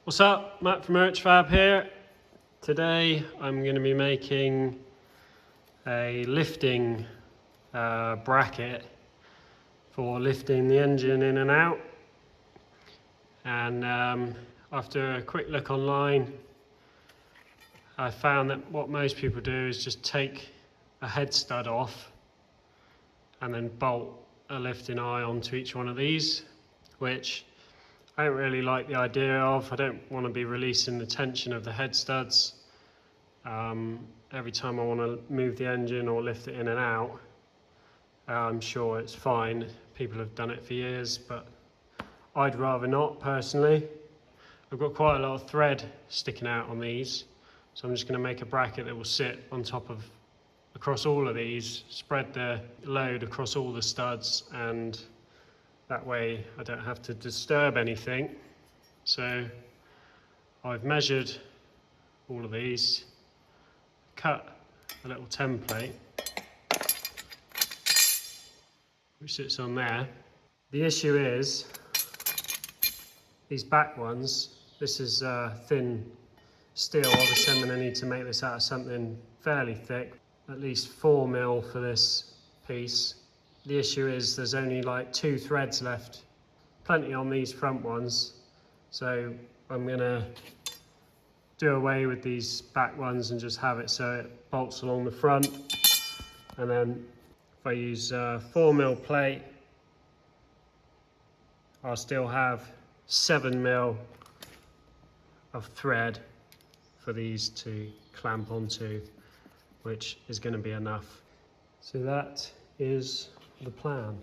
What's up, Matt from Fab here. Today I'm going to be making a lifting bracket for lifting the engine in and out. And after a quick look online, I found that what most people do is just take a head stud off and then bolt a lifting eye onto each one of these, which I don't really like the idea of. I don't want to be releasing the tension of the head studs every time I want to move the engine or lift it in and out. I'm sure it's fine, people have done it for years, but I'd rather not personally. I've got quite a lot of thread sticking out on these, so I'm just going to make a bracket that will sit on top of, across all of these, spread the load across all the studs, and that way I don't have to disturb anything. So I've measured all of these, cut a little template which sits on there. The issue is these back ones, this is thin steel. Obviously I'm going to need to make this out of something fairly thick, at least 4mm for this piece. The issue is there's only like 2 threads left, plenty on these front ones, so I'm going to do away with these back ones and just have it so it bolts along the front. And then if I use 4mm plate, I'll still have 7mm of thread for these to clamp onto, which is going to be enough. So that is the plan.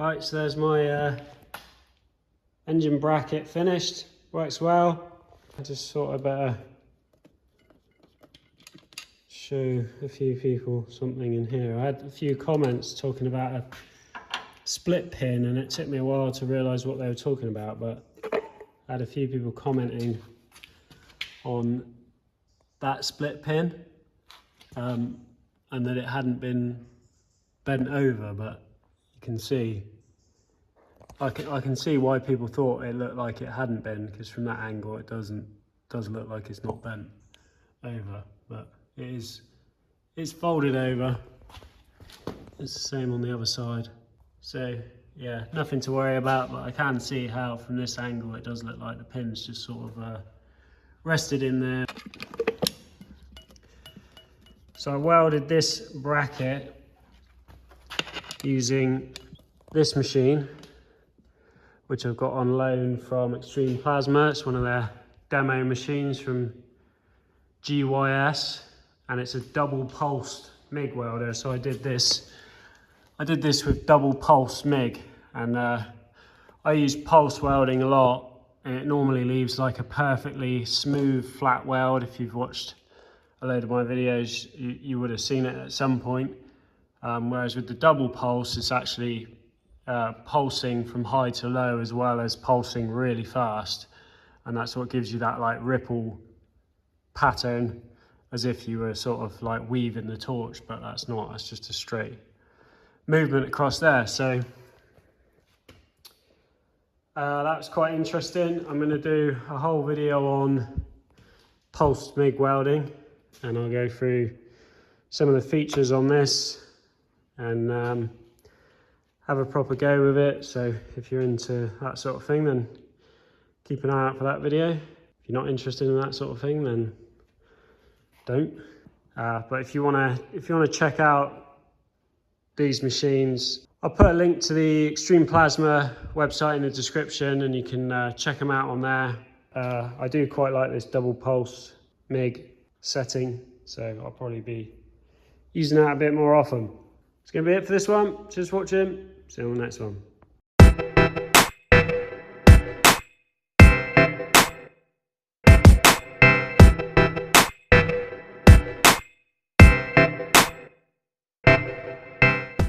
Right, so there's my engine bracket finished. Works well. I just thought I'd better show a few people something in here. I had a few comments talking about a split pin, and it took me a while to realise what they were talking about, but I had a few people commenting on that split pin, and that it hadn't been bent over, but you can see, I can see why people thought it looked like it hadn't been, because from that angle it does look like it's not bent over, but it's folded over. It's the same on the other side. So yeah, nothing to worry about, but I can see how from this angle it does look like the pin's just sort of rested in there. So I welded this bracket using this machine, which I've got on loan from Extreme Plasma. It's one of their demo machines from GYS, and it's a double pulsed MIG welder. So I did this with double pulse MIG, and I use pulse welding a lot, and it normally leaves like a perfectly smooth flat weld. If you've watched a load of my videos, you would have seen it at some point. Whereas with the double pulse, it's actually pulsing from high to low as well as pulsing really fast, and that's what gives you that like ripple pattern, as if you were sort of like weaving the torch, but that's not, that's just a straight movement across there. So that was quite interesting. I'm going to do a whole video on pulsed MIG welding, and I'll go through some of the features on this and have a proper go with it. So if you're into that sort of thing, then keep an eye out for that video. If you're not interested in that sort of thing, then don't. But if you want to check out these machines, I'll put a link to the Extreme Plasma website in the description, and you can check them out on there. I do quite like this double pulse MIG setting, so I'll probably be using that a bit more often. It's going to be it for this one. Cheers for watching. See you on the next one.